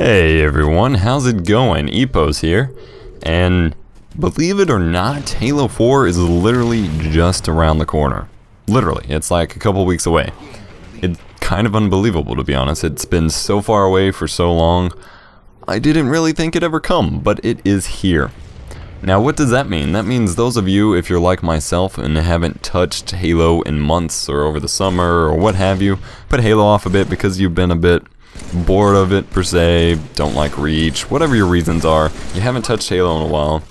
Hey everyone, how's it going? Epos here, and believe it or not, Halo 4 is literally just around the corner. Literally, it's like a couple weeks away. It's kind of unbelievable, to be honest. It's been so far away for so long, I didn't really think it'd ever come, but it is here. Now what does that mean? That means those of you, if you're like myself and haven't touched Halo in months or over the summer or what have you, put Halo off a bit because you've been a bit bored of it per se, don't like Reach, whatever your reasons are, you haven't touched Halo in a while,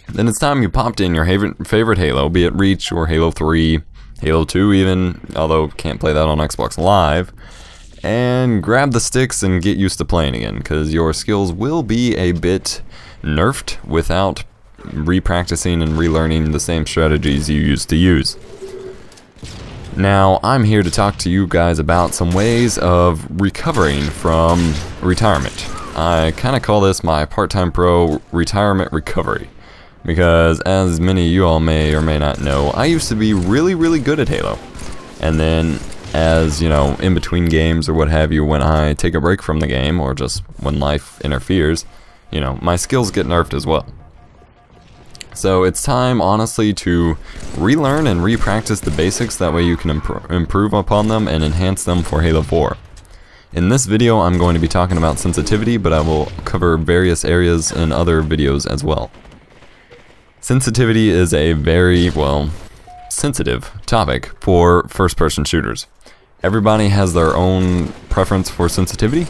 then it's time you popped in your favorite Halo, be it Reach or Halo 3, Halo 2 even, although can't play that on Xbox Live, and grab the sticks and get used to playing again, because your skills will be a bit nerfed without repracticing and relearning the same strategies you used to use. Now, I'm here to talk to you guys about some ways of recovering from retirement. I kind of call this my part-time pro retirement recovery, because as many of you all may or may not know, I used to be really good at Halo. And then, as you know, in between games or what have you, when I take a break from the game, or just when life interferes, you know, my skills get nerfed as well. So it's time, honestly, to relearn and repractice the basics, that way you can improve upon them and enhance them for Halo 4. In this video I'm going to be talking about sensitivity, but I will cover various areas in other videos as well. Sensitivity is a very, well, sensitive topic for first-person shooters. Everybody has their own preference for sensitivity,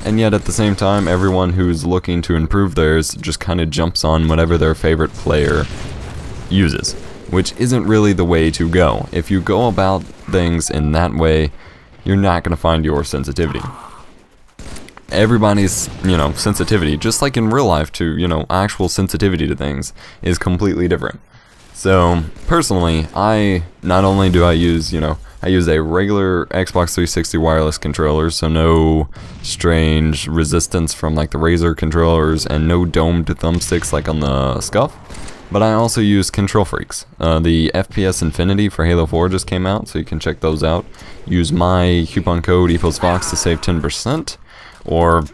and yet at the same time, everyone who's looking to improve theirs just kind of jumps on whatever their favorite player uses, which isn't really the way to go. If you go about things in that way, you're not going to find your sensitivity. Everybody's, you know, sensitivity, just like in real life to, you know, actual sensitivity to things, is completely different. So, personally, not only do I use, you know, I use a regular Xbox 360 wireless controller, so no strange resistance from like the Razer controllers, and no domed thumbsticks like on the Scuff. But I also use KontrolFreeks. The FPS Infinity for Halo 4 just came out, so you can check those out. Use my coupon code EposVox to save 10%, or,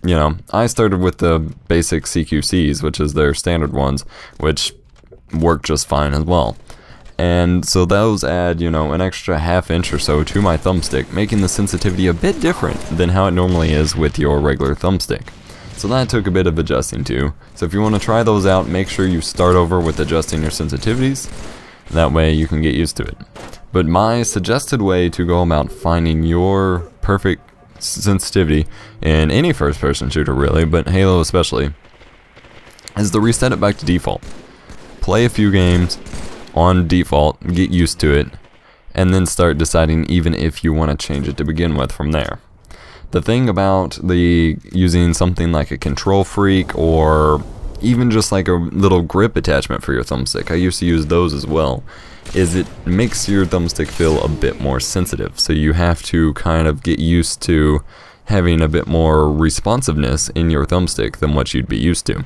you know, I started with the basic CQCs, which is their standard ones, which work just fine as well. And so those add, you know, an extra ½ inch or so to my thumbstick, making the sensitivity a bit different than how it normally is with your regular thumbstick. So that took a bit of adjusting to. So if you want to try those out, make sure you start over with adjusting your sensitivities. That way you can get used to it. But my suggested way to go about finding your perfect sensitivity in any first-person shooter really, but Halo especially, is to reset it back to default. Play a few games on default, get used to it, and then start deciding even if you want to change it to begin with from there. The thing about using something like a KontrolFreek, or even just like a little grip attachment for your thumbstick, I used to use those as well, is it makes your thumbstick feel a bit more sensitive. So you have to kind of get used to having a bit more responsiveness in your thumbstick than what you'd be used to.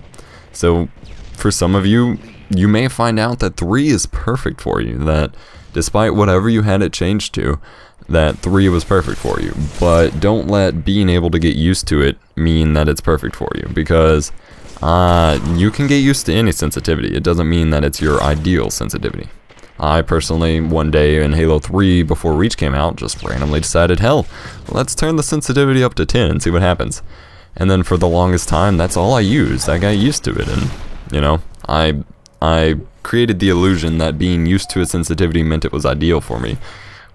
So for some of you, you may find out that 3 is perfect for you, that despite whatever you had it changed to, that 3 was perfect for you. But don't let being able to get used to it mean that it's perfect for you, because you can get used to any sensitivity. It doesn't mean that it's your ideal sensitivity. I personally, one day in Halo 3 before Reach came out, just randomly decided, hell, let's turn the sensitivity up to 10 and see what happens. And then for the longest time, that's all I used. I got used to it, and, you know, I created the illusion that being used to a sensitivity meant it was ideal for me,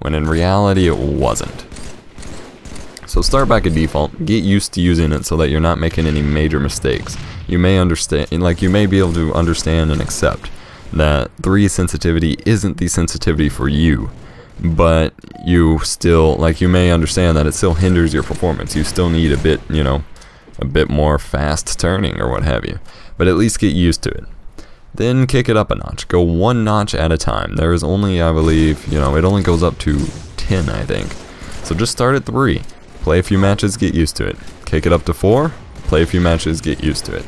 when in reality it wasn't. So start back at default, get used to using it so that you're not making any major mistakes. You may understand, like you may be able to understand and accept that 3 sensitivity isn't the sensitivity for you, but you still, like, you may understand that it still hinders your performance. You still need a bit, you know, a bit more fast turning or what have you, but at least get used to it. Then kick it up a notch. Go 1 notch at a time. There is only, I believe, you know, it only goes up to 10, I think. So just start at 3. Play a few matches, get used to it. Kick it up to 4. Play a few matches, get used to it.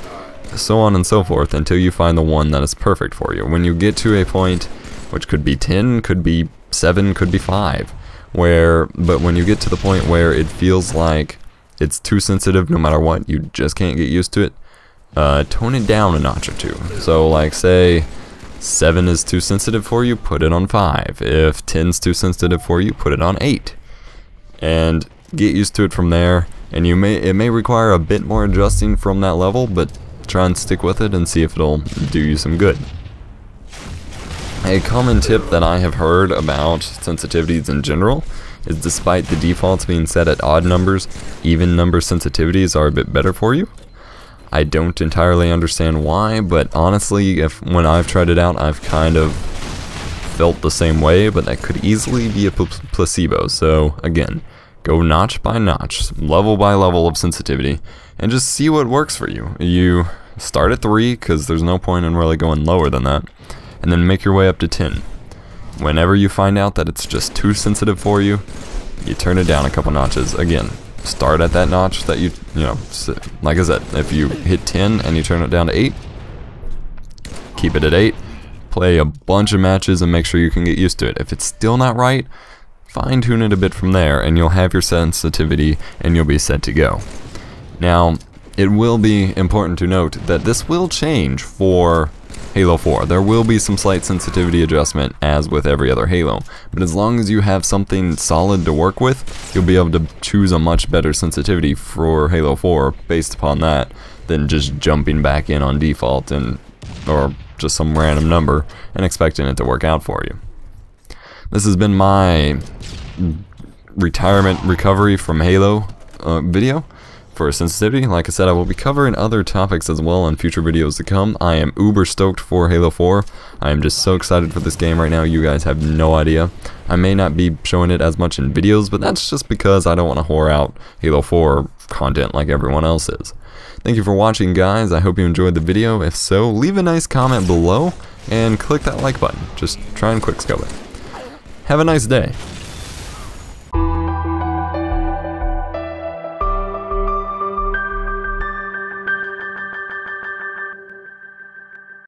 So on and so forth until you find the one that is perfect for you. When you get to a point, which could be 10, could be 7, could be 5, but when you get to the point where it feels like it's too sensitive no matter what, you just can't get used to it, tone it down a notch or two. So like say 7 is too sensitive for you, put it on 5. If 10's too sensitive for you, put it on 8. And get used to it from there. And it may require a bit more adjusting from that level, but try and stick with it and see if it'll do you some good. A common tip that I have heard about sensitivities in general is despite the defaults being set at odd numbers, even number sensitivities are a bit better for you. I don't entirely understand why, but honestly, when I've tried it out, I've kind of felt the same way, but that could easily be a placebo. So again, go notch by notch, level by level of sensitivity, and just see what works for you. You start at 3, because there's no point in really going lower than that, and then make your way up to 10. Whenever you find out that it's just too sensitive for you, you turn it down a couple notches. Again, start at that notch that you know, like I said, if you hit 10 and you turn it down to 8, keep it at 8, play a bunch of matches and make sure you can get used to it. If it's still not right, fine tune it a bit from there and you'll have your sensitivity and you'll be set to go. Now, it will be important to note that this will change for Halo 4. There will be some slight sensitivity adjustment as with every other Halo, but as long as you have something solid to work with, you'll be able to choose a much better sensitivity for Halo 4 based upon that than just jumping back in on default or just some random number and expecting it to work out for you. This has been my retirement recovery from Halo video for sensitivity. Like I said, I will be covering other topics as well in future videos to come. I am uber stoked for Halo 4. I am just so excited for this game right now, you guys have no idea. I may not be showing it as much in videos, but that's just because I don't want to whore out Halo 4 content like everyone else is. Thank you for watching, guys. I hope you enjoyed the video. If so, leave a nice comment below and click that like button. Just try and quickscope it. Have a nice day.